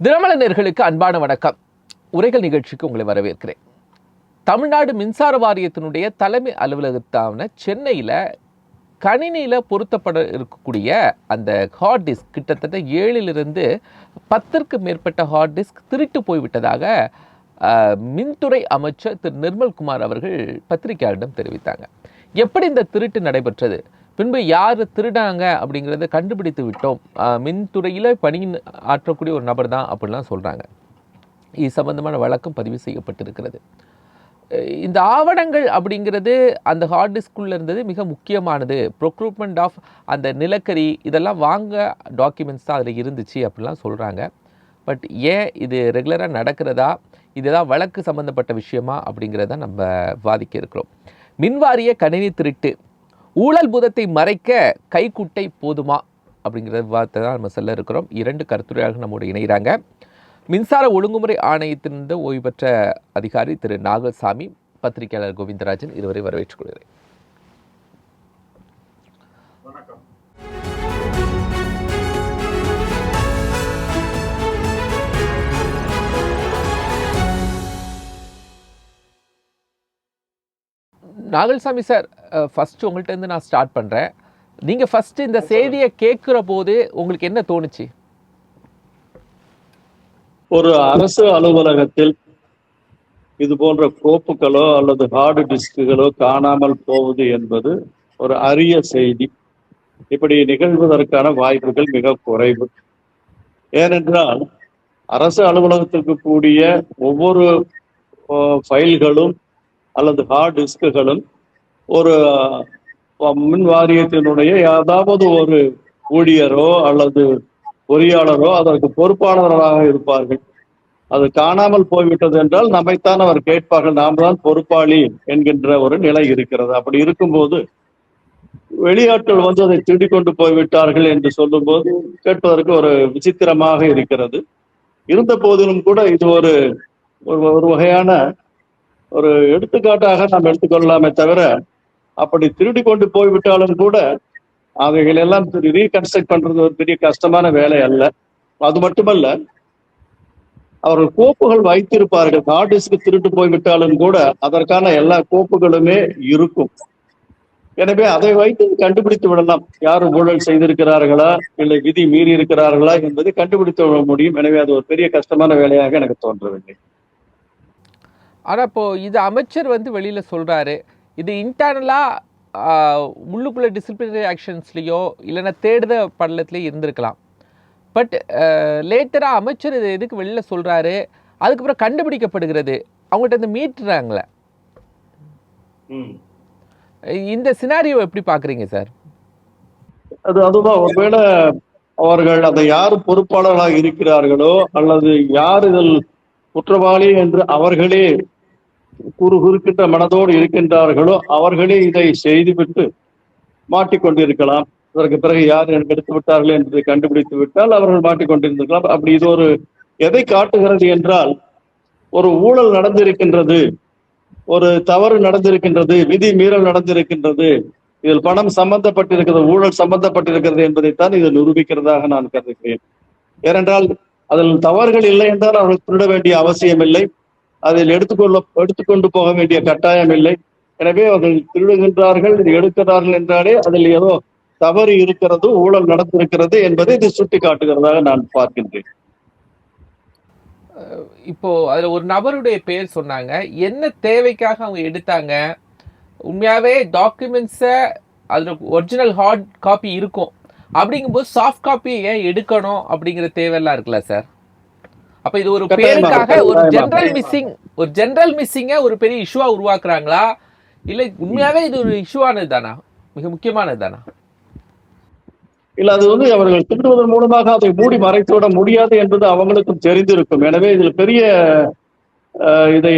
தினமலர் அன்பான வணக்கம். உரைகள் நிகழ்ச்சிக்கு உங்களை வரவேற்கிறேன். தமிழ்நாடு மின்சார வாரியத்தினுடைய தலைமை அலுவலகத்தான சென்னையில் கணினியில் பொருத்தப்பட இருக்கக்கூடிய அந்த ஹார்ட் டிஸ்க் கிட்டத்தட்ட 7லிருந்து 10ற்கு மேற்பட்ட ஹார்ட் டிஸ்க் திருட்டு போய்விட்டதாக மின்துறை அமைச்சர் திரு நிர்மல்குமார் அவர்கள் பத்திரிகையாளரிடம் தெரிவித்தாங்க. எப்படி இந்த திருட்டு நடைபெற்றது, பின்பு யார் திருடாங்க அப்படிங்கிறத கண்டுபிடித்து விட்டோம், மின்துறையில் பணி ஆற்றக்கூடிய ஒரு நபர் தான் அப்படின்லாம் சொல்கிறாங்க. இது சம்பந்தமான வழக்கம் பதிவு செய்யப்பட்டிருக்கிறது. இந்த ஆவணங்கள் அப்படிங்கிறது அந்த ஹார்ட் டிஸ்குள்ளே இருந்தது மிக முக்கியமானது. ப்ரொக்ரூட்மெண்ட் ஆஃப் அந்த நிலக்கரி இதெல்லாம் வாங்க டாக்குமெண்ட்ஸ் தான் அதில் இருந்துச்சு அப்படிலாம் சொல்கிறாங்க. பட் ஏன் இது ரெகுலராக நடக்கிறதா, இதுதான் வழக்கு சம்மந்தப்பட்ட விஷயமா அப்படிங்கிறத நம்ம வாதிக்க இருக்கிறோம். மின்வாரிய கணினி திருட்டு, ஊழல் பூதத்தை மறைக்க கைக்குட்டை போதுமா அப்படிங்கிற வார்த்தை தான் நம்ம சொல்ல இருக்கிறோம். 2 கருத்துரையாக நம்மோடு இணைகிறாங்க. மின்சார ஒழுங்குமுறை ஆணையத்திலிருந்து ஓய்வு பெற்ற அதிகாரி திரு நாகசாமி, பத்திரிகையாளர் கோவிந்தராஜன், இருவரை வரவேற்றுக் கொள்கிறேன். நாகல்சாமி சார், ஃபஸ்ட்டு உங்கள்கிட்ட நான் ஸ்டார்ட் பண்ணுறேன். நீங்கள் ஃபஸ்ட்டு இந்த செய்தியை கேட்குற போது உங்களுக்கு என்ன தோணுச்சு? ஒரு அரசு அலுவலகத்தில் இது போன்ற கோப்புகளோ அல்லது ஹார்டு டிஸ்குகளோ காணாமல் போவது என்பது ஒரு அரிய செய்தி. இப்படி நிகழ்வதற்கான வாய்ப்புகள் மிக குறைவு. ஏனென்றால் அரசு அலுவலகத்திற்கு கூடிய ஒவ்வொரு ஃபைல்களும் அல்லது ஹார்ட் டிஸ்குகளும் ஒரு மின் வாரியத்தினுடைய ஏதாவது ஒரு ஊழியரோ அல்லது பொறியாளரோ அதற்கு பொறுப்பாளர்களாக இருப்பார்கள். அது காணாமல் போய்விட்டது என்றால் நம்மைத்தான் அவர் கேட்பார்கள், நாம் தான் பொறுப்பாளி என்கின்ற ஒரு நிலை இருக்கிறது. அப்படி இருக்கும்போது வெளியாட்கள் வந்து அதை திருடிக் கொண்டு போய்விட்டார்கள் என்று சொல்லும் போது கேட்பதற்கு ஒரு விசித்திரமாக இருக்கிறது. இருந்த போதிலும் கூட இது ஒரு ஒரு வகையான ஒரு எடுத்துக்காட்டாக நாம் எடுத்துக்கொள்ளலாமே தவிர, அப்படி திருடி கொண்டு போய்விட்டாலும் கூட அவைகள் எல்லாம் ரீகன்ஸ்ட்ரக்ட் பண்றது ஒரு பெரிய கஷ்டமான வேலை அல்ல. அது மட்டுமல்ல, அவர்கள் கோப்புகள் வைத்திருப்பார்கள். ஹார்ட் டிஸ்க் திருட்டு போய்விட்டாலும் கூட அதற்கான எல்லா கோப்புகளுமே இருக்கும். எனவே அதை வைத்து கண்டுபிடித்து விடலாம், யார் ஊழல் செய்திருக்கிறார்களா இல்லை விதி மீறி இருக்கிறார்களா என்பதை கண்டுபிடித்து விட முடியும். எனவே அது ஒரு பெரிய கஷ்டமான வேலையாக எனக்கு தோன்றவில்லை. ஆனால் இப்போது இது அமைச்சர் வந்து வெளியில் சொல்கிறாரு, இது இன்டர்னலாக உள்ளுக்குள்ளே டிசிப்ளினரி ஆக்ஷன்ஸ்லேயோ இல்லைன்னா தேடுத படலத்துலேயோ இருந்திருக்கலாம். பட் லேட்டராக அமைச்சர் இது எதுக்கு வெளியில் சொல்கிறாரு, அதுக்கப்புறம் கண்டுபிடிக்கப்படுகிறது, அவங்கள்ட்ட இருந்து மீட்டுறாங்களே, இந்த சினாரியோ எப்படி பார்க்குறீங்க சார்? அதுதான் ஒருவேளை அவர்கள் அதை யார் பொறுப்பாளர்களாக இருக்கிறார்களோ அல்லது யார் இதில் குற்றவாளி என்று அவர்களே குறுகின்ற மனதோடு இருக்கின்றார்களோ அவர்களே இதை செய்துவிட்டு மாட்டிக்கொண்டிருக்கலாம். அதற்கு பிறகு யார் எனக்கு எடுத்து விட்டார்கள் என்பதை கண்டுபிடித்து விட்டால் அவர்கள் மாட்டிக்கொண்டிருந்திருக்கலாம். அப்படி இது ஒரு எதை காட்டுகிறது என்றால், ஒரு ஊழல் நடந்திருக்கின்றது, ஒரு தவறு நடந்திருக்கின்றது, விதி மீறல் நடந்திருக்கின்றது, இதில் பணம் சம்பந்தப்பட்டிருக்கிறது, ஊழல் சம்பந்தப்பட்டிருக்கிறது என்பதைத்தான் இது நிரூபிக்கிறதாக நான் கருதுகிறேன். ஏனென்றால் அதில் தவறுகள் இல்லை என்றால் அவர்கள் திருட வேண்டிய அவசியம் இல்லை, அதில் எடுத்துக்கொண்டு போக வேண்டிய கட்டாயம் இல்லை. எனவே அவர்கள் திருடுகின்றார்கள், இது எடுக்கிறார்கள் என்றாலே அதில் ஏதோ தவறு இருக்கிறது, ஊழல் நடந்திருக்கிறது என்பதை இது சுட்டி காட்டுகிறதாக நான் பார்க்கின்றேன். இப்போ அதுல ஒரு நபருடைய பேர் சொன்னாங்க, என்ன தேவைக்காக அவங்க எடுத்தாங்க, உண்மையாவே டாக்குமெண்ட்ஸை அதுல ஒரிஜினல் ஹார்ட் காப்பி இருக்கும், அப்படிங்கும்போது சாஃப்ட் காப்பி ஏன் எடுக்கணும் அப்படிங்கிற தேவையெல்லாம் இருக்குல்ல சார்? அப்ப இது ஒரு பேருக்காக ஒரு ஜெனரல் மிஸ்ஸிங்க ஒரு பெரிய இஷ்யூவா உருவாக்குறாங்களா, இல்ல உண்மையாவே இது ஒரு இஷ்யூவானது தானா, மிக முக்கியமானது தானா? இல்ல, அது வந்து அவர்கள் திருடுவதன் மூலமாக அதை மூடி மறைத்து விட முடியாது என்பது அவங்களுக்கும் தெரிந்திருக்கும். எனவே இதில் பெரிய இதை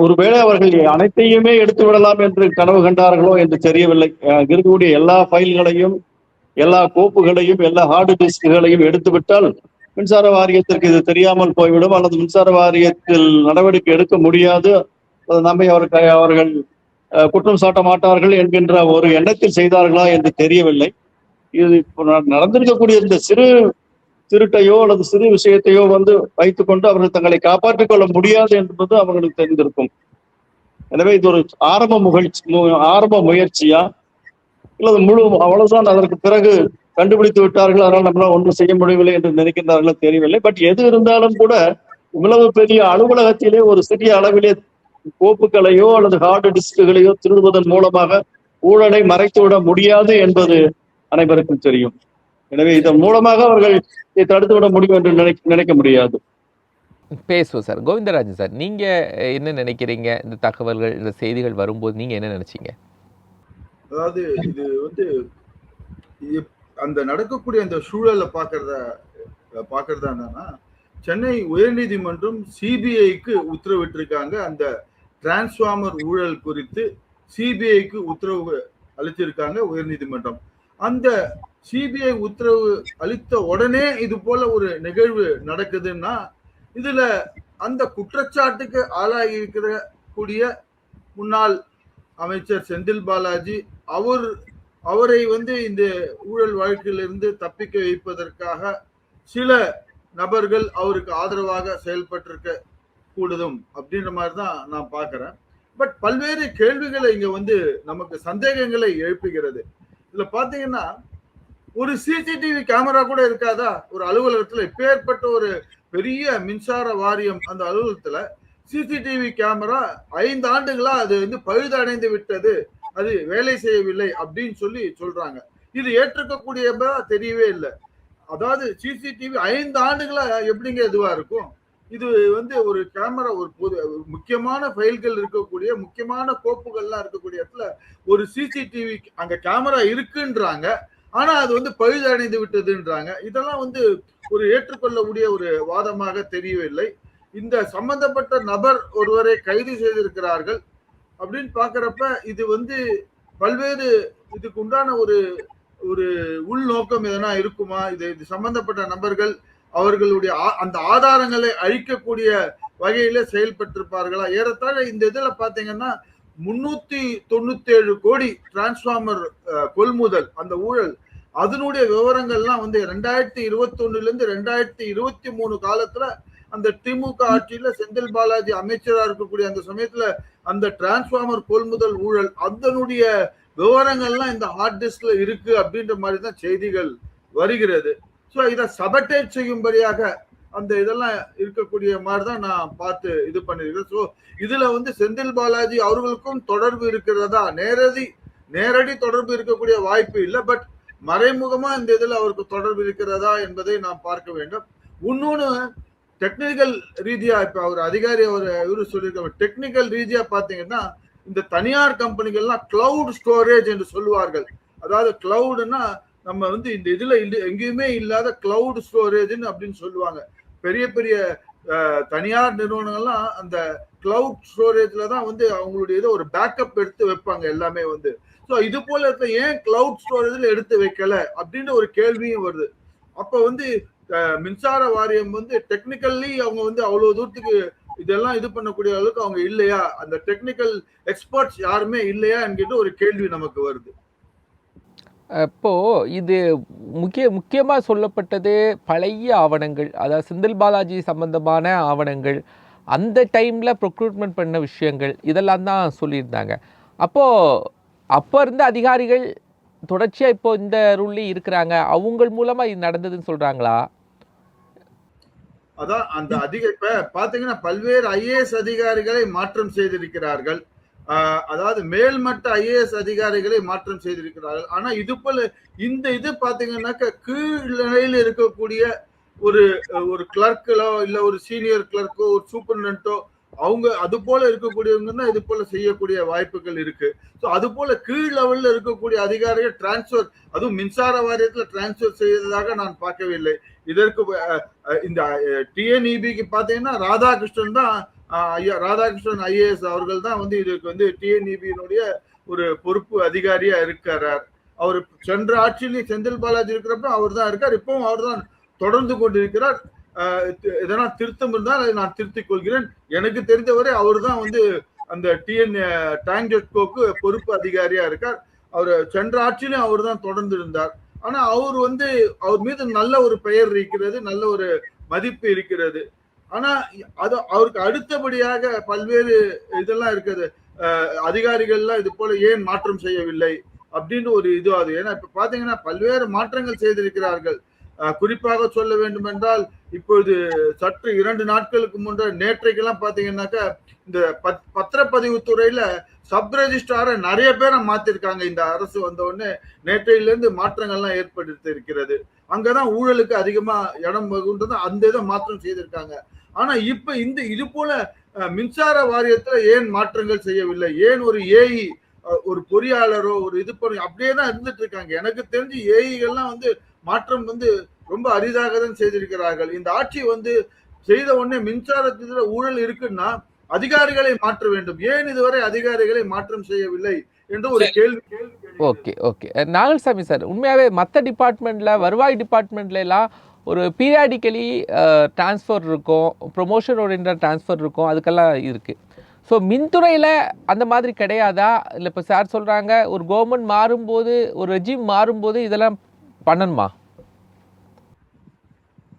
ஒருவேளை அவர்கள் அனைத்தையுமே எடுத்து விடலாம் என்று கனவு கண்டார்களோ என்று தெரியவில்லை. இருக்கக்கூடிய எல்லா ஃபைல்களையும் எல்லா கோப்புகளையும் எல்லா ஹார்டு டிஸ்குகளையும் எடுத்து விட்டால் மின்சார வாரியத்திற்கு இது தெரியாமல் போய்விடும், அல்லது மின்சார வாரியத்தில் நடவடிக்கை எடுக்க முடியாது, நம்மை அவர்கள் குற்றம் சாட்ட மாட்டார்கள் என்கின்ற ஒரு எண்ணத்தில் செய்தார்களா என்று தெரியவில்லை. இது நடந்திருக்கக்கூடிய இந்த சிறு திருட்டையோ அல்லது சிறு விஷயத்தையோ வைத்துக்கொண்டு அவர்கள் தங்களை காப்பாற்றிக் கொள்ள முடியாது என்பது அவர்களுக்கு தெரிந்திருக்கும். எனவே இது ஒரு ஆரம்ப முயற்சியா இல்லது முழு அவ்வளவுதான் அதற்கு பிறகு கண்டுபிடித்து விட்டார்கள், அதனால் நம்மளால் ஒன்றும் செய்ய முடியவில்லை என்று நினைக்கின்றார்கள் தெரியவில்லை. பட் எது இருந்தாலும் கூட இவ்வளவு பெரிய அலுவலகத்திலே ஒரு சிறிய அளவிலே கோப்புகளையோ அல்லது ஹார்டு டிஸ்குகளையோ திருடுவதன் மூலமாக ஊழலை மறைத்துவிட முடியாது என்பது அனைவருக்கும் தெரியும். எனவே இதன் மூலமாக அவர்கள் இதை தடுத்துவிட முடியும் என்று நினைக்க முடியாது. பேசுவோம் சார். கோவிந்தராஜன் சார், நீங்க என்ன நினைக்கிறீங்க? இந்த தகவல்கள், இந்த செய்திகள் வரும்போது நீங்க என்ன நினைச்சீங்க? அதாவது இது அந்த நடக்கக்கூடிய அந்த சூழலை பாக்குறதா என்னன்னா, சென்னை உயர்நீதிமன்றம் சிபிஐக்கு உத்தரவிட்டிருக்காங்க. அந்த டிரான்ஸ்ஃபார்மர் ஊழல் குறித்து சிபிஐக்கு உத்தரவு அளித்திருக்காங்க உயர்நீதிமன்றம். அந்த சிபிஐ உத்தரவு அளித்த உடனே இது போல ஒரு நிகழ்வு நடக்குதுன்னா, இதுல அந்த குற்றச்சாட்டுக்கு ஆளாகி இருக்கிற கூடிய முன்னாள் அமைச்சர் செந்தில் பாலாஜி அவரை இந்த ஊழல் வழக்கிலிருந்து தப்பிக்க வைப்பதற்காக சில நபர்கள் அவருக்கு ஆதரவாக செயல்பட்டிருக்க கூடுதும் அப்படின்ற மாதிரி தான் நான் பார்க்கிறேன். பட் பல்வேறு கேள்விகளை இங்க நமக்கு சந்தேகங்களை எழுப்புகிறது. இதுல பாத்தீங்கன்னா, ஒரு சிசிடிவி கேமரா கூட இருக்காதா ஒரு அலுவலகத்துல? இப்பேற்பட்ட ஒரு பெரிய மின்சார வாரியம் அந்த அலுவலகத்துல சிசிடிவி கேமரா 5 ஆண்டுகளா அது பழுதடைந்து விட்டது, அது வேலை செய்யவில்லை அப்படின்னு சொல்றாங்க. இது ஏற்றுக்கக்கூடியதா தெரியவே இல்லை. அதாவது சிசிடிவி 5 ஆண்டுகளா எப்படிங்க இதுவா இருக்கும்? இது ஒரு கேமரா, ஒரு முக்கியமான ஃபைல்கள் இருக்கக்கூடிய முக்கியமான கோப்புகள்லாம் இருக்கக்கூடிய இடத்துல ஒரு சிசிடிவி அங்க கேமரா இருக்குன்றாங்க, ஆனா அது பழுதடைந்து விட்டதுன்றாங்க. இதெல்லாம் ஒரு ஏற்றுக்கொள்ளக்கூடிய ஒரு வாதமாக தெரியவில்லை. இந்த சம்பந்தப்பட்ட நபர் ஒருவரை கைது செய்திருக்கிறார்கள் அப்படின்னு பாக்குறப்ப இது பல்வேறு இதுக்கு உண்டான ஒரு உள்நோக்கம் எதனா இருக்குமா? இது சம்பந்தப்பட்ட நபர்கள் அவர்களுடைய அந்த ஆதாரங்களை அழிக்கக்கூடிய வகையில செயல்பட்டிருப்பார்களா? ஏறத்தாழ இந்த இதுல பாத்தீங்கன்னா 397 கோடி டிரான்ஸ்ஃபார்மர் கொள்முதல் அந்த ஊழல், அதனுடைய விவரங்கள்லாம் 2021 இருந்து 2023 காலத்துல அந்த திமுக ஆட்சியில செந்தில் பாலாஜி அமைச்சரா இருக்கக்கூடிய அந்த சமயத்துல அந்த டிரான்ஸ்ஃபார்மர் கொள்முதல் ஊழல் அதனுடைய விவரங்கள்லாம் இந்த ஹார்ட் டிஸ்க்ல இருக்கு அப்படின்ற மாதிரி தான் செய்திகள் வருகிறது. ஸோ இதை சபட்டேட் செய்யும்படியாக அந்த இதெல்லாம் இருக்கக்கூடிய மாதிரி தான் நான் பார்த்து இது பண்ணிருக்கேன். ஸோ இதுல செந்தில் பாலாஜி அவர்களுக்கும் தொடர்பு இருக்கிறதா? நேரடி தொடர்பு இருக்கக்கூடிய வாய்ப்பு இல்லை. பட் மறைமுகமா இந்த இதுல அவருக்கு தொடர்பு இருக்கிறதா என்பதை நாம் பார்க்க வேண்டும். இன்னொன்னு டெக்னிக்கல் ரீதியா இப்ப அவர் அதிகாரி இவரு சொல்லியிருக்க டெக்னிக்கல் ரீதியா பாத்தீங்கன்னா, இந்த தனியார் கம்பெனிகள்லாம் கிளவுட் ஸ்டோரேஜ் என்று சொல்லுவார்கள். அதாவது கிளவுடுன்னா நம்ம இந்த இதுல எங்கேயுமே இல்லாத கிளவுட் ஸ்டோரேஜ்னு அப்படின்னு சொல்லுவாங்க. பெரிய பெரிய தனியார் நிறுவனங்கள்லாம் அந்த கிளவுட் ஸ்டோரேஜ்ல தான் அவங்களுடைய ஒரு பேக்கப் எடுத்து வைப்பாங்க எல்லாமே. ஸோ இது போல இருக்க ஏன் கிளவுட் ஸ்டோரேஜ்ல எடுத்து வைக்கல அப்படின்ற ஒரு கேள்வியும் வருது. அப்ப மின்சார வாரியம் டெக்னிக்கல்லி அவங்க அவ்வளவு தூரத்துக்கு இதெல்லாம் இது பண்ணக்கூடிய அளவுக்கு அவங்க இல்லையா? அந்த டெக்னிக்கல் எக்ஸ்பர்ட்ஸ் யாருமே இல்லையா என்கிட்ட ஒரு கேள்வி நமக்கு வருது. இப்போ இது முக்கியமாக சொல்லப்பட்டது பழைய ஆவணங்கள், அதாவது செந்தில் பாலாஜி சம்பந்தமான ஆவணங்கள், அந்த டைமில் ப்ரொக்ரூட்மெண்ட் பண்ண விஷயங்கள், இதெல்லாம் தான் சொல்லியிருந்தாங்க. அப்போ இருந்த அதிகாரிகள் தொடர்ச்சியாக இப்போ இந்த ரூல்லையும் இருக்கிறாங்க, அவங்க மூலமாக இது நடந்ததுன்னு சொல்கிறாங்களா? அதான் அந்த இப்ப பாத்தீங்கன்னா பல்வேறு ஐஏஎஸ் அதிகாரிகளை மாற்றம் செய்திருக்கிறார்கள். அதாவது மேல்மட்ட ஐஏஎஸ் அதிகாரிகளை மாற்றம் செய்திருக்கிறார்கள். ஆனா இது போல இது பாத்தீங்கன்னாக்க கீழ் நிலையில் இருக்கக்கூடிய ஒரு கிளர்க்கோ இல்ல ஒரு சீனியர் கிளர்க்கோ ஒரு சூப்பர்டென்டோ அவங்க அது போல இருக்கக்கூடியவங்க தான் இது போல செய்யக்கூடிய வாய்ப்புகள் இருக்கு. ஸோ அது போல கீழ் லெவல்ல இருக்கக்கூடிய அதிகாரிகள் டிரான்ஸ்பர், அதுவும் மின்சார வாரியத்துல டிரான்ஸ்பர் செய்ததாக நான் பார்க்கவில்லை. இதற்கு இந்த டிஎன்இபிக்கு பாத்தீங்கன்னா ராதாகிருஷ்ணன் ஐஏஎஸ் அவர்கள் தான் இதுக்கு டிஎன்இபியினுடைய ஒரு பொறுப்பு அதிகாரியா இருக்கிறார். அவர் சென்ற ஆட்சியிலேயே செந்தில் பாலாஜி இருக்கிறப்ப அவர் தான் இருக்கார், இப்பவும் அவர் தான் தொடர்ந்து கொண்டிருக்கிறார். இதனால் திருத்தம் இருந்தால் அதை நான் திருத்திக் கொள்கிறேன். எனக்கு தெரிந்தவரை அவர் தான் அந்த டாங்ஜெட்கோக்கு பொறுப்பு அதிகாரியா இருக்கார். அவர் சென்ற ஆட்சியிலும் அவர் தான் தொடர்ந்து இருந்தார். ஆனா அவர் மீது நல்ல ஒரு பெயர் இருக்கிறது, நல்ல ஒரு மதிப்பு இருக்கிறது. ஆனா அது அவருக்கு அடுத்தபடியாக பல்வேறு இதெல்லாம் இருக்குது. அதிகாரிகள்லாம் இது போல ஏன் மாற்றம் செய்யவில்லை அப்படின்னு ஒரு இது அது. ஏன்னா இப்ப பாத்தீங்கன்னா பல்வேறு மாற்றங்கள் செய்திருக்கிறார்கள். குறிப்பாக சொல்ல வேண்டும் என்றால் இப்பொழுது சற்று 2 நாட்களுக்கு முன்னர் நேற்றைக்கெல்லாம் பாத்தீங்கன்னாக்கா இந்த பத்திரப்பதிவு துறையில சப் ரெஜிஸ்ட்ராரை நிறைய பேரை மாத்திருக்காங்க. இந்த அரசு வந்த உடனே நேற்றையிலிருந்து மாற்றங்கள்லாம் ஏற்படுத்தி இருக்கிறது. அங்கதான் ஊழலுக்கு அதிகமா இடம் வகுன்றது அந்த இதை மாற்றம் செய்திருக்காங்க. ஆனா இப்ப இது போல மின்சார வாரியத்துல ஏன் மாற்றங்கள் செய்யவில்லை? ஏன் ஒரு ஏஇ ஒரு பொறியாளரோ ஒரு இது பண்ணி அப்படியே தான் இருந்துட்டு இருக்காங்க. எனக்கு தெரிஞ்சு ஏஇகள்லாம் மாற்றம் ரொம்ப அரிதாக தான் செய்திருக்கிறார்கள். இந்த ஆட்சி செய்த உடனே மின்சாரத்துல ஊழல் இருக்குன்னா அதிகாரிகளை மாற்ற வேண்டும். ஏன் இதுவரை அதிகாரிகளை மாற்றம் செய்யவில்லை என்று ஒரு கேள்வி. ஓகே ஓகே நாகல்சாமி சார், உண்மையாகவே மற்ற டிபார்ட்மெண்ட்ல வருவாய் டிபார்ட்மெண்ட்ல எல்லாம் ஒரு பீரியாடிக்கலி டிரான்ஸ்ஃபர் இருக்கும், ப்ரொமோஷன் ஓரியன்ட் டிரான்ஸ்ஃபர் இருக்கும், அதுக்கெல்லாம் இருக்குது. ஸோ மின்துறையில் அந்த மாதிரி கிடையாதா? இல்லை இப்போ சார் சொல்கிறாங்க ஒரு கவர்மெண்ட் மாறும்போது, ஒரு ரெஜிம் மாறும்போது இதெல்லாம் பண்ணணுமா?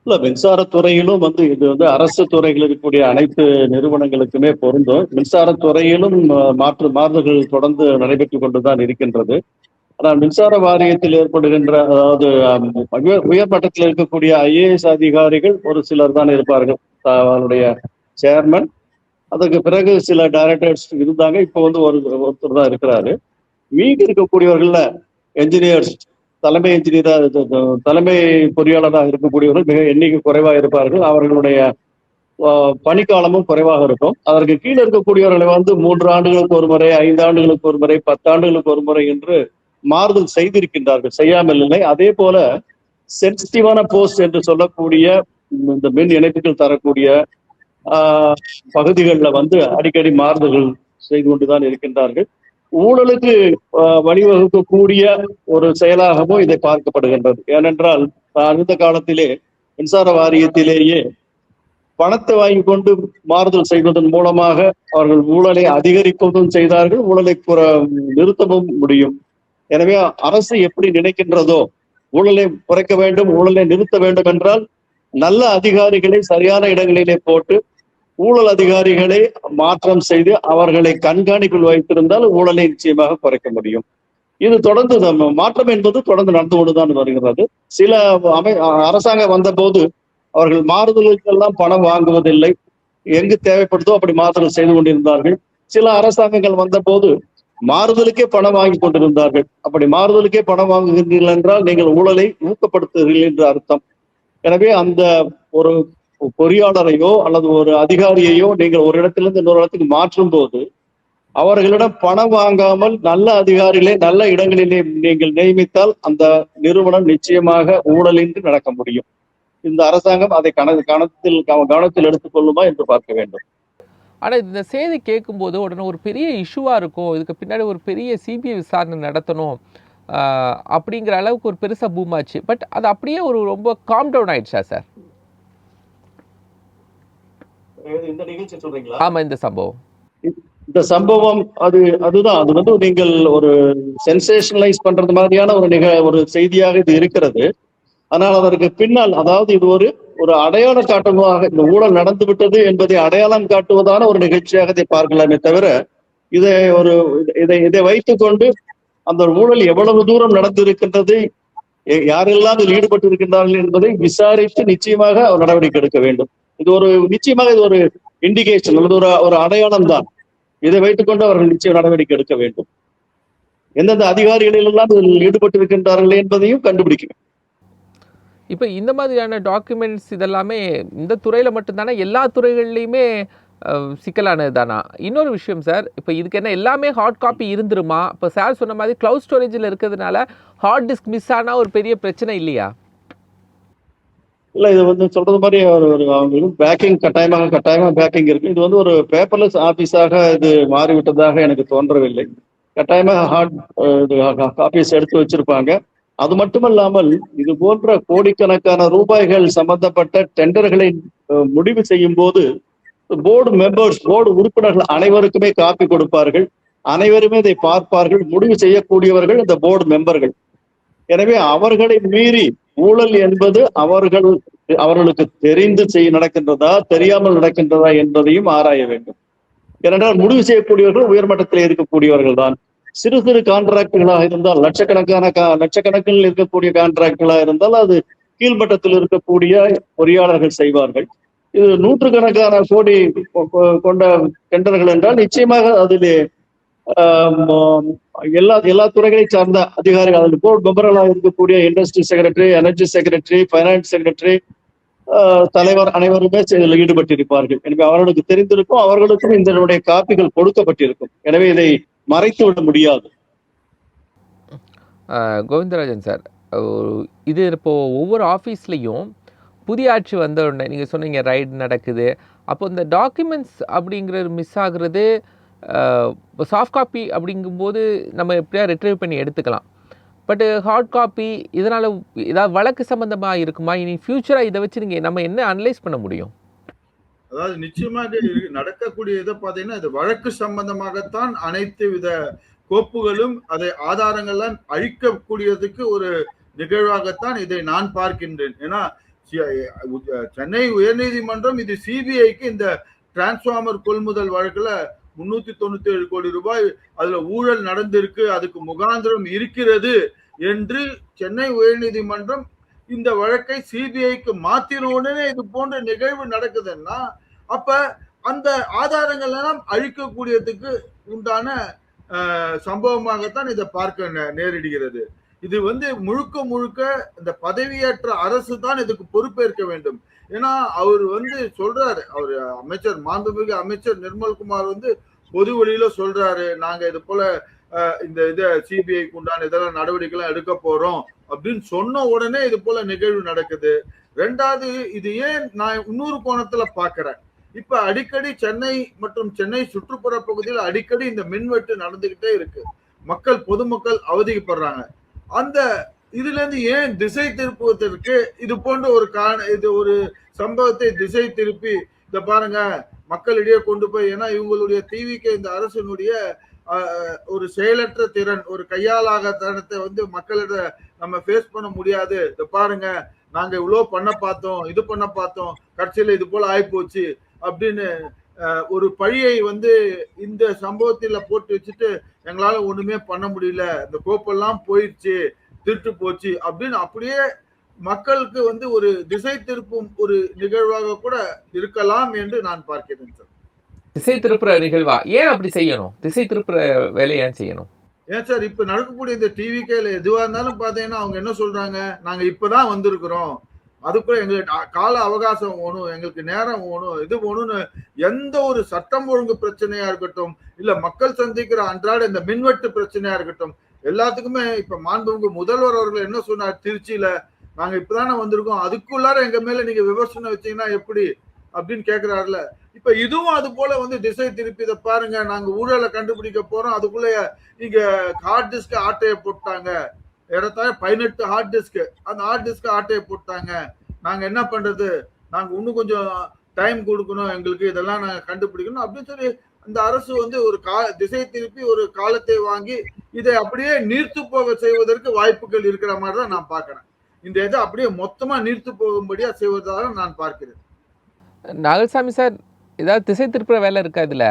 இல்ல, மின்சாரத்துறையிலும் இது அரசு துறைகள் இருக்கக்கூடிய அனைத்து நிறுவனங்களுக்குமே பொருந்தும். மின்சாரத்துறையிலும் மாறுதல்கள் தொடர்ந்து நடைபெற்றுக் கொண்டுதான் இருக்கின்றது. ஆனால் மின்சார வாரியத்தில் ஏற்படுகின்ற, அதாவது உயர்மட்டத்தில் இருக்கக்கூடிய IAS அதிகாரிகள் ஒரு சிலர் தான் இருப்பார்கள். அவருடைய சேர்மன், அதுக்கு பிறகு சில டைரக்டர்ஸ் இருந்தாங்க. இப்போ ஒருத்தர் தான் இருக்கிறாரு. மீதி இருக்கக்கூடியவர்கள்ல என்ஜினியர்ஸ், தலைமை என்ஜினியரா, தலைமை பொறியாளராக இருக்கக்கூடியவர்கள் மிக எண்ணிக்கை குறைவாக இருப்பார்கள். அவர்களுடைய பணிக்காலமும் குறைவாக இருக்கும். அதற்கு கீழே இருக்கக்கூடியவர்களை 3 ஆண்டுகளுக்கு ஒரு முறை, 5 ஆண்டுகளுக்கு ஒரு முறை, 10 ஆண்டுகளுக்கு ஒரு முறை என்று மாறுதல் செய்திருக்கின்றார்கள், செய்யாமல் இல்லை. அதே போல சென்சிட்டிவான போஸ்ட் என்று சொல்லக்கூடிய இந்த மின் இணைப்புகள் தரக்கூடிய பகுதிகளில் அடிக்கடி மாறுதல்கள் செய்து கொண்டுதான் இருக்கின்றார்கள். ஊழலுக்கு வழிவகுக்கக்கூடிய ஒரு செயலாகவும் இதை பார்க்கப்படுகின்றது. ஏனென்றால் அந்த காலத்திலே மின்சார வாரியத்திலேயே பணத்தை வாங்கி கொண்டு மாறுதல் செய்வதன் மூலமாக அவர்கள் ஊழலை அதிகரிப்பதும் செய்தார்கள், ஊழலை நிறுத்தவும் முடியும். எனவே அரசு எப்படி நினைக்கின்றதோ ஊழலை குறைக்க வேண்டும், ஊழலை நிறுத்த வேண்டும் என்றால் நல்ல அதிகாரிகளை சரியான இடங்களிலே போட்டு ஊழல் அதிகாரிகளை மாற்றம் செய்து அவர்களை கண்காணிப்பில் வைத்திருந்தால் ஊழலை நிச்சயமாக குறைக்க முடியும். இது தொடர்ந்து மாற்றம் என்பது தொடர்ந்து நடந்து கொண்டுதான் வருகிறது. சில அரசாங்கம் வந்த போது அவர்கள் மாறுதலுக்கெல்லாம் பணம் வாங்குவதில்லை, எங்கு தேவைப்படுதோ அப்படி மாறுதல் செய்து கொண்டிருந்தார்கள். சில அரசாங்கங்கள் வந்த போது மாறுதலுக்கே பணம் வாங்கி கொண்டிருந்தார்கள். அப்படி மாறுதலுக்கே பணம் வாங்குகின்றீர்கள் என்றால் நீங்கள் ஊழலை ஊக்கப்படுத்துகிறீர்கள் என்று அர்த்தம். எனவே அந்த ஒரு பொறியாளரையோ அல்லது ஒரு அதிகாரியையோ நீங்கள் ஒரு இடத்திலிருந்து இன்னொரு இடத்துக்கு மாற்றும் போது அவர்களிடம் பணம் வாங்காமல் நல்ல அதிகாரிகளை நல்ல இடங்களிலே நீங்கள் நியமித்தால் அந்த நிறுவனம் நிச்சயமாக ஊழலின்றி நடக்க முடியும். இந்த அரசாங்கம் அதை கவனத்தில் எடுத்துக்கொள்ளுமா என்று பார்க்க வேண்டும். ஆனால் இந்த செய்தி கேட்கும்போது உடனே ஒரு பெரிய இஷ்யூவாக இருக்கும், இதுக்கு பின்னாடி ஒரு பெரிய சிபிஐ விசாரணை நடத்தணும் அப்படிங்கிற அளவுக்கு ஒரு பெருசாக பூமாச்சு. பட் அது அப்படியே ரொம்ப காம் டவுன் ஆயிடுச்சா சார்? இந்த நிகழ்ச்சி சொல்றீங்களா? ஆமா, இந்த சம்பவம் அதுதான். அது நீங்கள் ஒரு சென்சேஷனலைஸ் பண்றது மாதிரியான ஒரு செய்தியாக இது இருக்கிறது. ஆனால் அதற்கு பின்னால், அதாவது இது ஒரு அடையாளம் காட்டுவதாக, இந்த ஊழல் நடந்து விட்டது என்பதை அடையாளம் காட்டுவதான ஒரு நிகழ்ச்சியாக இதை பார்க்கலாமே தவிர இதை வைத்துக் கொண்டு அந்த ஊழல் எவ்வளவு தூரம் நடந்திருக்கின்றது, யாரெல்லாம் இதில் ஈடுபட்டு இருக்கின்றார்கள் என்பதை விசாரித்து நிச்சயமாக அவர் நடவடிக்கை எடுக்க வேண்டும். நிச்சயமாக இது ஒரு இண்டிகேஷன் அல்லது ஒரு அடையாளம் தான். இதை வைத்துக் கொண்டு அவர்கள் நிச்சயம் நடவடிக்கை எடுக்க வேண்டும். எந்தெந்த அதிகாரிகள் எல்லாம் இதில் ஈடுபட்டு இருக்கின்றார்கள் என்பதையும் கண்டுபிடிக்க. இப்போ இந்த மாதிரியான டாக்குமெண்ட்ஸ் இதெல்லாமே இந்த துறையில் மட்டும்தானே, எல்லா துறைகள்லையுமே சிக்கலானது தானா? இன்னொரு விஷயம் சார், இப்போ இதுக்கு என்ன எல்லாமே ஹார்ட் காப்பி இருந்துருமா? இப்போ சார் சொன்ன மாதிரி க்ளவுட் ஸ்டோரேஜில் இருக்கிறதுனால ஹார்ட் டிஸ்க் மிஸ் ஆனால் ஒரு பெரிய பிரச்சனை இல்லையா? இல்லை, இது சொல்றது மாதிரி அவங்களுக்கு பேக்கிங் கட்டாயமாக பேக்கிங் இருக்கு. இது ஒரு பேப்பர்லெஸ் ஆபீஸாக இது மாறிவிட்டதாக எனக்கு தோன்றவில்லை. கட்டாயமாக ஹார்ட் காப்பீஸ் எடுத்து வச்சிருப்பாங்க. அது மட்டுமல்லாமல் இது போன்ற கோடிக்கணக்கான ரூபாய்கள் சம்பந்தப்பட்ட டெண்டர்களை முடிவு செய்யும் போது போர்டு உறுப்பினர்கள் அனைவருக்குமே காப்பி கொடுப்பார்கள். அனைவருமே இதை பார்ப்பார்கள். முடிவு செய்யக்கூடியவர்கள் இந்த போர்டு மெம்பர்கள். எனவே அவர்களை மீறி ஊழல் என்பது அவர்களுக்கு தெரிந்து நடக்கின்றதா, தெரியாமல் நடக்கின்றதா என்பதையும் ஆராய வேண்டும். ஏனென்றால் முடிவு செய்யக்கூடியவர்கள் உயர்மட்டத்தில் இருக்கக்கூடியவர்கள் தான். சிறு சிறு கான்ட்ராக்டுகளாக இருந்தால், லட்சக்கணக்கில் இருக்கக்கூடிய கான்ட்ராக்டுகளாக இருந்தால் அது கீழ்மட்டத்தில் இருக்கக்கூடிய பொறியாளர்கள் செய்வார்கள். இது நூற்றுக்கணக்கான கோடி கொண்ட டெண்டர்கள் என்றால் நிச்சயமாக அதிலே எல்லா துறைகளை சார்ந்த அதிகாரிகள், அதில் போர்ட் மெம்பர்களாக இருக்கக்கூடிய industry secretary, energy secretary, finance secretary, தலைவர் அனைவருமே இதில் ஈடுபட்டிருப்பார்கள். எனவே அவர்களுக்கு தெரிந்திருக்கும், அவர்களுக்கும் இதனுடைய காப்பிகள் கொடுக்கப்பட்டிருக்கும். எனவே இதை மறைத்து விட முடியாது. கோவிந்தராஜன் சார், இது இப்போ ஒவ்வொரு ஆஃபீஸ்லேயும் புதிய ஆட்சி வந்த உடனே நீங்கள் சொன்னீங்க ரைடு நடக்குது, அப்போ இந்த டாக்குமெண்ட்ஸ் அப்படிங்கிறது மிஸ் ஆகுறது, சாஃப்ட் காப்பி அப்படிங்கும்போது நம்ம எப்படியா ரிட்ரைவ் பண்ணி எடுத்துக்கலாம். பட் ஹார்ட் காப்பி இதனால் ஏதாவது வழக்கு சம்மந்தமாக இருக்குமா? இனி ஃபியூச்சராக இதை வச்சு நீங்கள் நம்ம என்ன அனலைஸ் பண்ண முடியும்? அதாவது நிச்சயமாக நடக்கக்கூடிய இதை பார்த்தீங்கன்னா இது வழக்கு சம்பந்தமாகத்தான் அனைத்து வித கோப்புகளும் அதை ஆதாரங்கள்லாம் அழிக்கக்கூடியதுக்கு ஒரு நிகழ்வாகத்தான் இதை நான் பார்க்கின்றேன். ஏன்னா சென்னை உயர்நீதிமன்றம் இது சிபிஐக்கு இந்த டிரான்ஸ்ஃபார்மர் கொள்முதல் வழக்குல 397 கோடி ரூபாய் அதுல ஊழல் நடந்திருக்கு, அதுக்கு முகாந்திரம் இருக்கிறது என்று சென்னை உயர்நீதிமன்றம் இந்த வழக்கை சிபிஐக்கு மாத்தின உடனே இது போன்ற நிகழ்வு நடக்குதுன்னா அப்ப அந்த ஆதாரங்கள் எல்லாம் அழிக்கக்கூடியதுக்கு உண்டான சம்பவமாகத்தான் இதை பார்க்க நேரிடுகிறது. இது முழுக்க இந்த பதவியேற்ற அரசு தான் இதுக்கு பொறுப்பேற்க வேண்டும். ஏன்னா அவர் சொல்றாரு, அவர் அமைச்சர், மாண்புமிகு அமைச்சர் நிர்மல்குமார் பொது வழியில சொல்றாரு, நாங்க இது போல இந்த சிபிஐக்கு உண்டான இதெல்லாம் நடவடிக்கை எடுக்க போறோம் அப்படின்னு சொன்ன உடனே இது போல நிகழ்வு நடக்குது. ரெண்டாவது, இது ஏன் நான் இன்னொரு கோணத்துல பாக்குறேன், இப்ப அடிக்கடி சென்னை மற்றும் சென்னை சுற்றுப்புற பகுதியில் அடிக்கடி இந்த மின்வெட்டு நடந்துகிட்டே இருக்கு, பொதுமக்கள் அவதிப்படுறாங்க. அந்த இதுல இருந்து ஏன் திசை திருப்புவதற்கு இது போன்ற ஒரு சம்பவத்தை திசை திருப்பி இத பாருங்க மக்களிடையே கொண்டு போய், ஏன்னா இவங்களுடைய டிவிக்கு இந்த அரசினுடைய ஒரு செயலற்ற திறன், ஒரு கையாளாக தனத்தை மக்களிட நம்ம ஃபேஸ் பண்ண முடியாது, இத பாருங்க நாங்க இவ்வளவு பண்ண பார்த்தோம், இது பண்ண பார்த்தோம், கட்சியில இது போல ஆயிப்போச்சு அப்படின்னு ஒரு பழியை இந்த சம்பவத்தில போட்டு வச்சுட்டு எங்களால ஒண்ணுமே பண்ண முடியல, இந்த கோப்பெல்லாம் போயிடுச்சு, திருட்டு போச்சு அப்படின்னு அப்படியே மக்களுக்கு ஒரு திசை திருப்பும் ஒரு நிகழ்வாக கூட இருக்கலாம் என்று நான் பார்க்கிறேன் சார். திசை திருப்புற நிகழ்வா? ஏன் அப்படி செய்யணும்? திசை திருப்புற வேலையை ஏன் செய்யணும்? ஏன் சார் இப்ப நடக்கக்கூடிய இந்த டிவிக்கேல எதுவா இருந்தாலும் பாத்தீங்கன்னா அவங்க என்ன சொல்றாங்க, நாங்க இப்பதான் வந்திருக்கிறோம், அதுக்குள்ள எங்களுக்கு கால அவகாசம் வேணும், எங்களுக்கு நேரம் வேணும், இது வேணும்னு எந்த ஒரு சட்டம் ஒழுங்கு பிரச்சனையா இருக்கட்டும், இல்ல மக்கள் சந்திக்கிற அன்றாட இந்த மின்வெட்டு பிரச்சனையா இருக்கட்டும், எல்லாத்துக்குமே இப்ப மாண்புமிகு முதல்வர் அவர்கள் என்ன சொன்னார், திருச்சியில நாங்க இப்பதானே வந்திருக்கோம், அதுக்குள்ளார எங்க மேல நீங்க விமர்சனம் வச்சீங்கன்னா எப்படி அப்படின்னு கேக்குறாருல. இப்ப இதுவும் அது போல திசை திருப்பி, இதை பாருங்க நாங்க ஊழலை கண்டுபிடிக்க போறோம், அதுக்குள்ள நீங்க ஹார்ட் டிஸ்க் ஆட்டையை போட்டாங்க, ஏறத்தாழ 18 ஹார்ட் டிஸ்க், அந்த ஹார்ட் டிஸ்க் ஆட்டையை போட்டாங்க, நாங்க என்ன பண்றது, நாங்க இன்னும் கொஞ்சம் டைம் கொடுக்கணும், எங்களுக்கு இதெல்லாம் நாங்க கண்டுபிடிக்கணும் அப்படின்னு சொல்லி அந்த அரசு ஒரு திசை திருப்பி ஒரு காலத்தை வாங்கி இதை அப்படியே நீர்த்து போக செய்வதற்கு வாய்ப்புகள் இருக்கிற மாதிரி தான் நான் பார்க்கிறேன். இந்த இதை அப்படியே மொத்தமா நீர்த்து போகும்படியா செய்வதாக நான் பார்க்கிறேன். நாகல்சாமி சார், ஏதாவது திசை திருப்புற வேலை இருக்கா இதுல?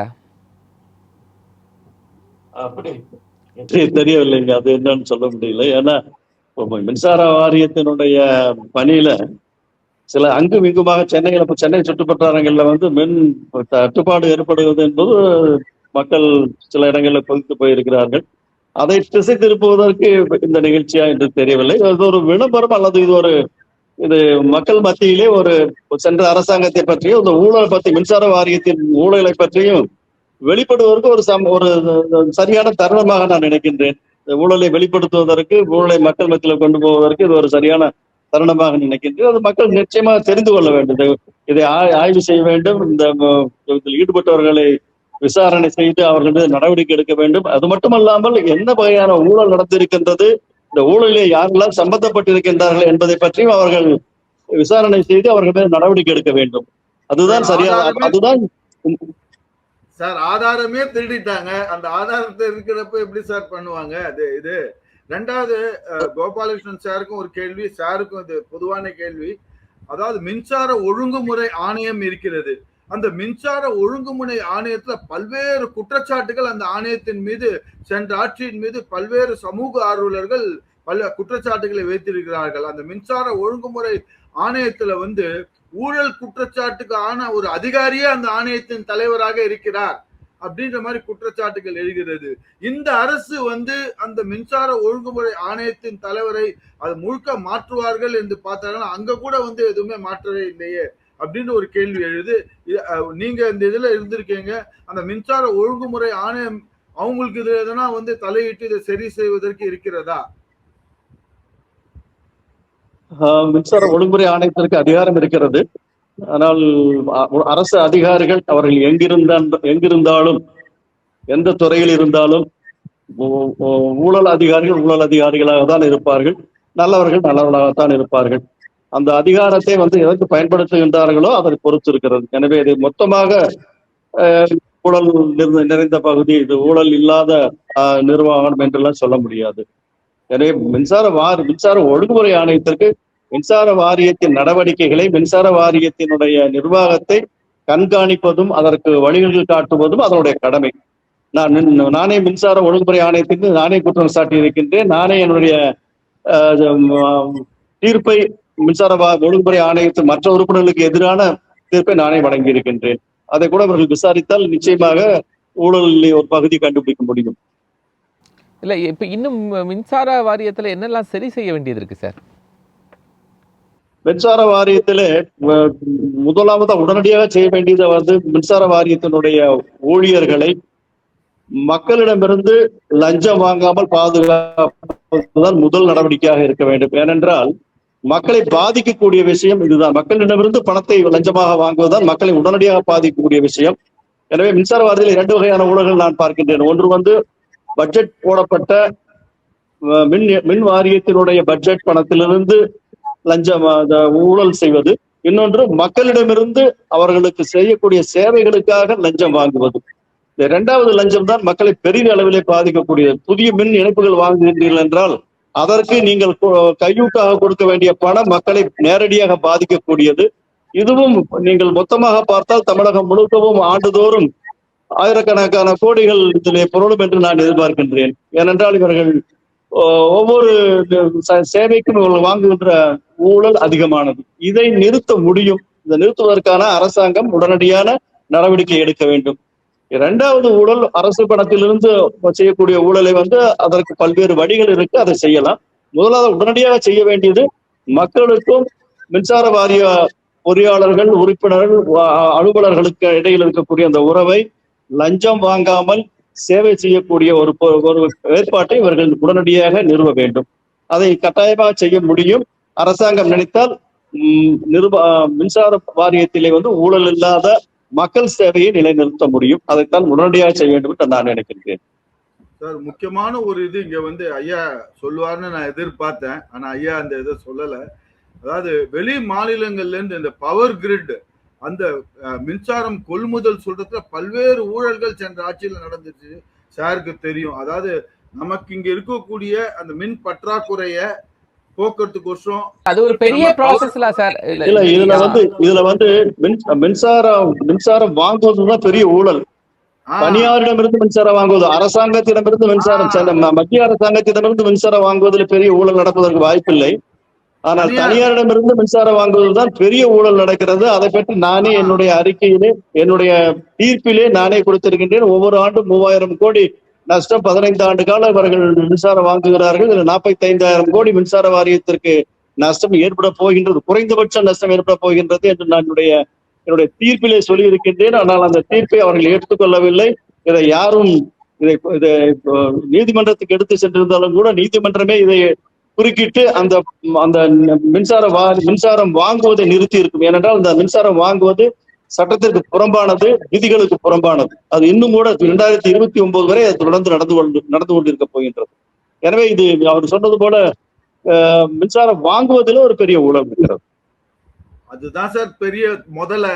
அப்படி தெரியவில்லைங்க, அது என்னன்னு சொல்ல முடியல. ஏன்னா மின்சார வாரியத்தினுடைய பணியில சில அங்கும் இங்குமாக சென்னை சுற்றுப்பட்டாரங்கள்ல மின் தட்டுப்பாடு ஏற்படுவது என்பது மக்கள் சில இடங்களில் கொதித்து போயிருக்கிறார்கள். அதை திசை திருப்புவதற்கு இந்த நிகழ்ச்சியா என்று தெரியவில்லை. அது ஒரு விளம்பரம் அல்லது இது மக்கள் மத்தியிலே சென்ற அரசாங்கத்தை பற்றியும் இந்த ஊழலை பற்றி, மின்சார வாரியத்தின் ஊழலை பற்றியும் வெளிப்படுவதற்கு ஒரு சரியான தருணமாக நான் நினைக்கின்றேன். ஊழலை வெளிப்படுத்துவதற்கு, ஊழலை மக்கள் மத்தியில் கொண்டு போவதற்கு இது ஒரு சரியான தருணமாக நினைக்கின்றேன். அது மக்கள் நிச்சயமாக தெரிந்து கொள்ள வேண்டும், இதை ஆய்வு செய்ய வேண்டும், இதில் ஈடுபட்டவர்களை விசாரணை செய்து அவர்கள் மீது நடவடிக்கை எடுக்க வேண்டும். அது மட்டுமல்லாமல் என்ன வகையான ஊழல் நடந்திருக்கின்றது, இந்த ஊழலிலே யாரெல்லாம் சம்பந்தப்பட்டிருக்கின்றார்கள் என்பதை பற்றியும் அவர்கள் விசாரணை செய்து அவர்கள் மீது நடவடிக்கை எடுக்க வேண்டும். அதுதான் சரியான. அதுதான் சார், ஆதாரமே திருடிட்டாங்க, அந்த ஆதாரத்தை இருக்கிறப்ப எப்படி சார் பண்ணுவாங்க? இது ரெண்டாவது, கோபாலகிருஷ்ணன் சாருக்கும் ஒரு கேள்வி, சாருக்கும் இது பொதுவான கேள்வி. அதாவது மின்சார ஒழுங்குமுறை ஆணையம் இருக்கிறது. அந்த மின்சார ஒழுங்குமுறை ஆணையத்துல பல்வேறு குற்றச்சாட்டுகள் அந்த ஆணையத்தின் மீது, சென்ற ஆட்சியின் மீது பல்வேறு சமூக ஆர்வலர்கள் பல குற்றச்சாட்டுகளை வைத்திருக்கிறார்கள். அந்த மின்சார ஒழுங்குமுறை ஆணையத்துல ஊழல் குற்றச்சாட்டுக்கு ஆன ஒரு அதிகாரியே அந்த ஆணையத்தின் தலைவராக இருக்கிறார் அப்படின்ற மாதிரி குற்றச்சாட்டுகள் எழுகிறது. இந்த அரசு அந்த மின்சார ஒழுங்குமுறை ஆணையத்தின் தலைவரை அது முழுக்க மாற்றுவார்கள் என்று பார்த்தாங்கன்னா அங்க கூட எதுவுமே மாற்றவே இல்லையே அப்படின்னு ஒரு கேள்வி எழுது. நீங்க இந்த இதுல இருந்திருக்கீங்க, அந்த மின்சார ஒழுங்குமுறை ஆணையம் அவங்களுக்கு இது எதனா தலையிட்டு இதை சரி செய்வதற்கு இருக்கிறதா? மின்சார ஒழுங்குமுறை ஆணையத்திற்கு அதிகாரம் இருக்கிறது. ஆனால் அரசு அதிகாரிகள் அவர்கள் எங்கிருந்தாலும் எந்த துறையில் இருந்தாலும் ஊழல் அதிகாரிகளாக தான் இருப்பார்கள், நல்லவர்கள் நல்லவர்களாகத்தான் இருப்பார்கள். அந்த அதிகாரத்தை எதற்கு பயன்படுத்துகின்றார்களோ அதை பொறுத்து இருக்கிறது. எனவே இது மொத்தமாக ஊழல் நிறைந்த பகுதி, இது ஊழல் இல்லாத நிர்வாகம் என்றெல்லாம் சொல்ல முடியாது. எனவே மின்சார ஒழுங்குமுறை ஆணையத்திற்கு மின்சார வாரியத்தின் நடவடிக்கைகளை, மின்சார வாரியத்தினுடைய நிர்வாகத்தை கண்காணிப்பதும் அதற்கு வழிகள் காட்டுவதும் அதனுடைய கடமை. நானே மின்சார ஒழுங்குமுறை ஆணையத்திற்கு நானே குற்றம் சாட்டி இருக்கின்றேன். நானே என்னுடைய தீர்ப்பை மின்சார ஒழுங்குமுறை ஆணையத்தின் மற்ற உறுப்பினர்களுக்கு எதிரான தீர்ப்பை நானே வழங்கி இருக்கின்றேன். அதை கூட அவர்கள் விசாரித்தால் நிச்சயமாக ஊழலில் ஒரு பகுதி கண்டுபிடிக்க முடியும். இல்ல, இப்ப இன்னும் மின்சார வாரியத்துல என்னெல்லாம் சரி செய்ய வேண்டியது இருக்கு சார்? மின்சார வாரியத்திலே முதலாவது உடனடியாக செய்ய வேண்டியது மின்சார வாரியத்தினுடைய ஊழியர்களை மக்களிடமிருந்து லஞ்சம் வாங்காமல் பாதுகாப்பதுதான் முதல் நடவடிக்கையாக இருக்க வேண்டும். ஏனென்றால் மக்களை பாதிக்கக்கூடிய விஷயம் இதுதான். மக்களிடமிருந்து பணத்தை லஞ்சமாக வாங்குவதுதான் மக்களை உடனடியாக பாதிக்கக்கூடிய விஷயம். எனவே மின்சார வாரியத்தில் 2 வகையான ஊழல்கள் நான் பார்க்கின்றேன். ஒன்று பட்ஜெட் போடப்பட்ட மின் வாரியத்தினுடைய பட்ஜெட் பணத்திலிருந்து லஞ்சம் ஊழல் செய்வது. இன்னொன்று மக்களிடமிருந்து அவர்களுக்கு செய்யக்கூடிய சேவைகளுக்காக லஞ்சம் வாங்குவது. இந்த 2வது லஞ்சம் தான் மக்களை பெரிய அளவிலே பாதிக்கக்கூடியது. புதிய மின் இணைப்புகள் வாங்குகின்றீர்கள் என்றால் அதற்கு நீங்கள் கையூட்டாக கொடுக்க வேண்டிய பணம் மக்களை நேரடியாக பாதிக்கக்கூடியது. இதுவும் நீங்கள் மொத்தமாக பார்த்தால் தமிழகம் முழுக்கவும் ஆண்டுதோறும் ஆயிரக்கணக்கான கோடிகள் இதிலே புரளும் என்று நான் எதிர்பார்க்கின்றேன். ஏனென்றால் இவர்கள் ஒவ்வொரு சேவைக்கும் இவர்கள் வாங்குகின்ற ஊழல் அதிகமானது. இதை நிறுத்த முடியும். இதை நிறுத்துவதற்கான அரசாங்கம் உடனடியான நடவடிக்கை எடுக்க வேண்டும். 2வது ஊழல் அரசு பணத்திலிருந்து செய்யக்கூடிய ஊழலை அதற்கு பல்வேறு வழிகள் இருக்கு, அதை செய்யலாம். முதலாவது உடனடியாக செய்ய வேண்டியது மக்களுக்கும் மின்சார வாரிய பொறியாளர்கள், உறுப்பினர்கள், அலுவலர்களுக்கு இடையில் இருக்கக்கூடிய அந்த உறவை லஞ்சம் வாங்காமல் சேவை செய்யக்கூடிய ஒரு ஏற்பாட்டை இவர்கள் உடனடியாக நிறுவ வேண்டும். அதை கட்டாயமாக செய்ய முடியும். அரசாங்கம் நினைத்தால் மின்சார வாரியத்திலே ஊழல் இல்லாத மக்கள் சேவையை நிலைநிறுத்த முடியும். அதைத்தான் உடனடியாக செய்ய வேண்டும் என்று நான் நினைக்கின்றேன். சார், முக்கியமான ஒரு இது இங்க ஐயா சொல்லுவார்னு நான் எதிர்பார்த்தேன். ஆனா ஐயா அந்த இதை சொல்லல. அதாவது வெளி மாநிலங்கள்ல இருந்து இந்த பவர் கிரிட் அந்த மின்சாரம் கொள்முதல் சொல்றதுல பல்வேறு ஊழல்கள் சென்ற ஆட்சியில் நடந்துச்சு. சாருக்கு தெரியும். அதாவது நமக்கு இங்க இருக்கக்கூடிய அந்த மின் பற்றாக்குறைய போக்குறதுக்கோசரம் அது ஒரு பெரிய ப்ராசஸ்ல சார். இல்ல, இதுல மின்சாரம் வாங்குவதுதான் பெரிய ஊழல். தனியாரிடமிருந்து மின்சாரம் வாங்குவது, அரசாங்கத்திடமிருந்து மின்சாரம், மத்திய அரசாங்கத்திடமிருந்து மின்சாரம் வாங்குவதில் பெரிய ஊழல் நடப்பதற்கு வாய்ப்பில்லை. ஆனால் தனியாரிடமிருந்து மின்சாரம் வாங்குவதுதான் பெரிய ஊழல் நடக்கிறது. அதை பற்றி நானே என்னுடைய அறிக்கையிலே, என்னுடைய தீர்ப்பிலே நானே கொடுத்திருக்கின்றேன். ஒவ்வொரு ஆண்டும் 3000 கோடி நஷ்டம் 15 ஆண்டு காலம் இவர்கள் மின்சாரம் வாங்குகிறார்கள். 45,000 கோடி மின்சார வாரியத்திற்கு நஷ்டம் ஏற்பட போகின்றது, குறைந்தபட்ச நஷ்டம் ஏற்பட போகின்றது என்று நான் என்னுடைய தீர்ப்பிலே சொல்லி இருக்கின்றேன். ஆனால் அந்த தீர்ப்பை அவர்கள் ஏற்றுக்கொள்ளவில்லை. இதை யாரும் இதை நீதிமன்றத்துக்கு எடுத்து சென்றிருந்தாலும் கூட நீதிமன்றமே இதை குறுக்கிட்டு அந்த மின்சாரம் வாங்குவதை நிறுத்தி இருக்கும். ஏனென்றால் அந்த மின்சாரம் வாங்குவது சட்டத்திற்கு புறம்பானது, விதிகளுக்கு புறம்பானது. அது இன்னும் கூட 2029 வரை அது தொடர்ந்து நடந்து கொண்டிருக்க போகின்றது. எனவே இது அவர் சொன்னது போல மின்சாரம் வாங்குவதில் ஒரு பெரிய ஊழல் இருக்கிறது. அதுதான் சார் பெரிய முதல்ல.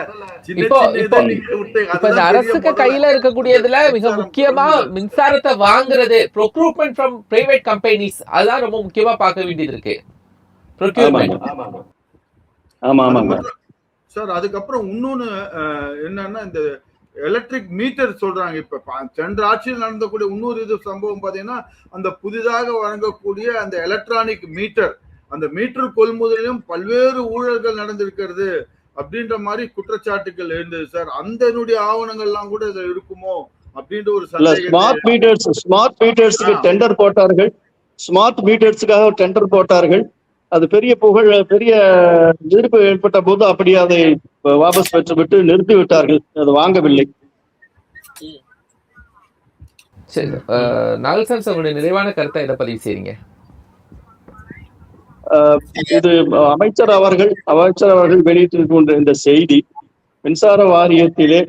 சின்ன இப்போ சின்ன இப்போ இதை நீங்க விட்டு இப்ப இந்த அதுதான் பெரிய அரசுக்கு முதல்ல. கையில இருக்கக்கூடியதுல மிக மின்சாரம் முக்கியமா கொள்முதல். மின்சாரத்தை வாங்குறது ப்ரொக்யூர்மெண்ட் ஃப்ரம் பிரைவேட் கம்பெனிஸ், அதுதான் ரொம்ப முக்கியமா பார்க்க வேண்டியது இருக்கு. ப்ரொக்யூர்மெண்ட். ஆமாங்க ஆமா அது ஆமாங்க மட்டும் சார். அதுக்கப்புறம் இன்னொன்னு என்னன்னா, இந்த எலக்ட்ரிக் மீட்டர் சொல்றாங்க. இப்ப சென்ற ஆட்சியில் நடந்தக்கூடிய இன்னொரு இது சம்பவம் பாத்தீங்கன்னா, அந்த புதிதாக வழங்கக்கூடிய அந்த எலக்ட்ரானிக் மீட்டர், அந்த மீட்டர் கொள்முதலிலும் பல்வேறு ஊழல்கள் நடந்திருக்கிறது அப்படின்ற மாதிரி குற்றச்சாட்டுகள் இருந்தது சார். அந்த ஆவணங்கள்லாம் கூட இதுல இருக்குமோ அப்படின்ற ஒரு இல்ல. சந்தேகத்தை. ஸ்மார்ட் மீட்டர்ஸுக்கு டெண்டர் போட்டார்கள். ஸ்மார்ட் மீட்டர்ஸுக்காக டெண்டர் போட்டார்கள். அது பெரிய பெரிய எதிர்ப்பு ஏற்பட்ட போது அப்படி அதை வாபஸ் பெற்றுவிட்டு நிறுத்தி விட்டார்கள். அது வாங்கவில்லை. சரி, நாகல்சன் உங்களுடைய நிறைவான கருத்தை இதை பதிவு செய்றீங்க. இது அமைச்சர் அவர்கள் வெளியிட்டிருக்கின்ற இந்த செய்தி மின்சார வாரியத்திலே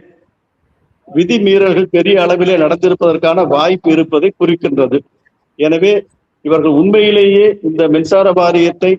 விதி மீறல்கள் பெரிய அளவிலே நடந்திருப்பதற்கான வாய்ப்பு இருப்பதை குறிக்கின்றது. எனவே இவர்கள் உண்மையிலேயே இந்த மின்சார வாரியத்தை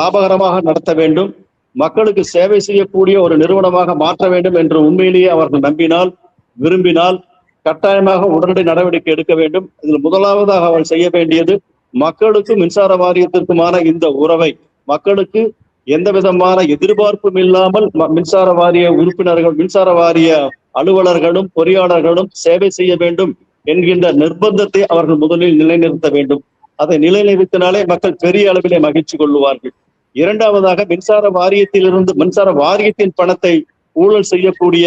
லாபகரமாக நடத்த வேண்டும், மக்களுக்கு சேவை செய்யக்கூடிய ஒரு நிறுவனமாக மாற்ற வேண்டும் என்று உண்மையிலேயே அவர்கள் நம்பினால், விரும்பினால் கட்டாயமாக உடனடி நடவடிக்கை எடுக்க வேண்டும். இதில் முதலாவதாக அவர் செய்ய வேண்டியது மக்களுக்கும் மின்சார வாரியத்திற்குமான இந்த உறவை, மக்களுக்கு எந்த விதமான எதிர்பார்ப்பும் இல்லாமல் மின்சார வாரிய உறுப்பினர்கள், மின்சார வாரிய அலுவலர்களும் பொறியாளர்களும் சேவை செய்ய வேண்டும் என்கின்ற நிர்பந்தத்தை அவர்கள் முதலில் நிலைநிறுத்த வேண்டும். அதை நிலைநிறுத்தினாலே மக்கள் பெரிய அளவிலே மகிழ்ச்சி கொள்ளுவார்கள். இரண்டாவதாக மின்சார வாரியத்தின் பணத்தை ஊழல் செய்யக்கூடிய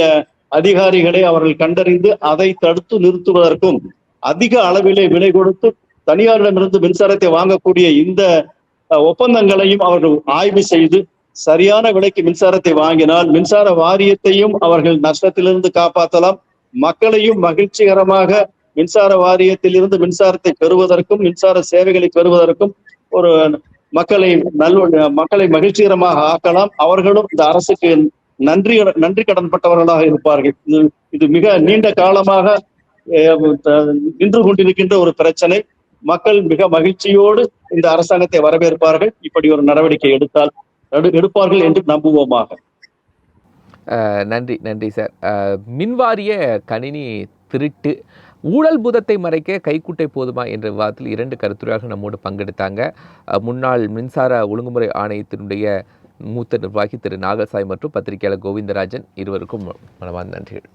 அதிகாரிகளை அவர்கள் கண்டறிந்து அதை தடுத்து நிறுத்துவதற்கும், அதிக அளவிலே விலை கொடுத்து தனியாரிடமிருந்து மின்சாரத்தை வாங்கக்கூடிய இந்த ஒப்பந்தங்களையும் அவர்கள் ஆய்வு செய்து சரியான விலைக்கு மின்சாரத்தை வாங்கினால் மின்சார வாரியத்தையும் அவர்கள் நஷ்டத்திலிருந்து காப்பாற்றலாம், மக்களையும் மகிழ்ச்சிகரமாக மின்சார வாரியத்திலிருந்து மின்சாரத்தை பெறுவதற்கும் மின்சார சேவைகளை பெறுவதற்கும் ஒரு மக்களை மகிழ்ச்சிகரமாக ஆக்கலாம். அவர்களும் இந்த அரசுக்கு நன்றி கடன்பட்டவர்களாக இருப்பார்கள். இது மிக நீண்ட காலமாக நின்று கொண்டிருக்கின்ற ஒரு பிரச்சனை. மக்கள் மிக மகிழ்ச்சியோடு இந்த அரசாங்கத்தை வரவேற்பார்கள், இப்படி ஒரு நடவடிக்கை எடுப்பார்கள் என்று நம்புவோமாக. நன்றி சார். மின்வாரிய கணினி திருட்டு ஊழல் பூதத்தை மறைக்க கைக்குட்டை போதுமா என்ற விவாதத்தில் 2 கருத்துரையாளர்கள் நம்மோடு பங்கெடுத்தாங்க. முன்னாள் மின்சார ஒழுங்குமுறை ஆணையத்தினுடைய மூத்த நிர்வாகி திரு நாகசாய் மற்றும் பத்திரிகையாளர் கோவிந்தராஜன், இருவருக்கும் மனமார்ந்த நன்றிகள்.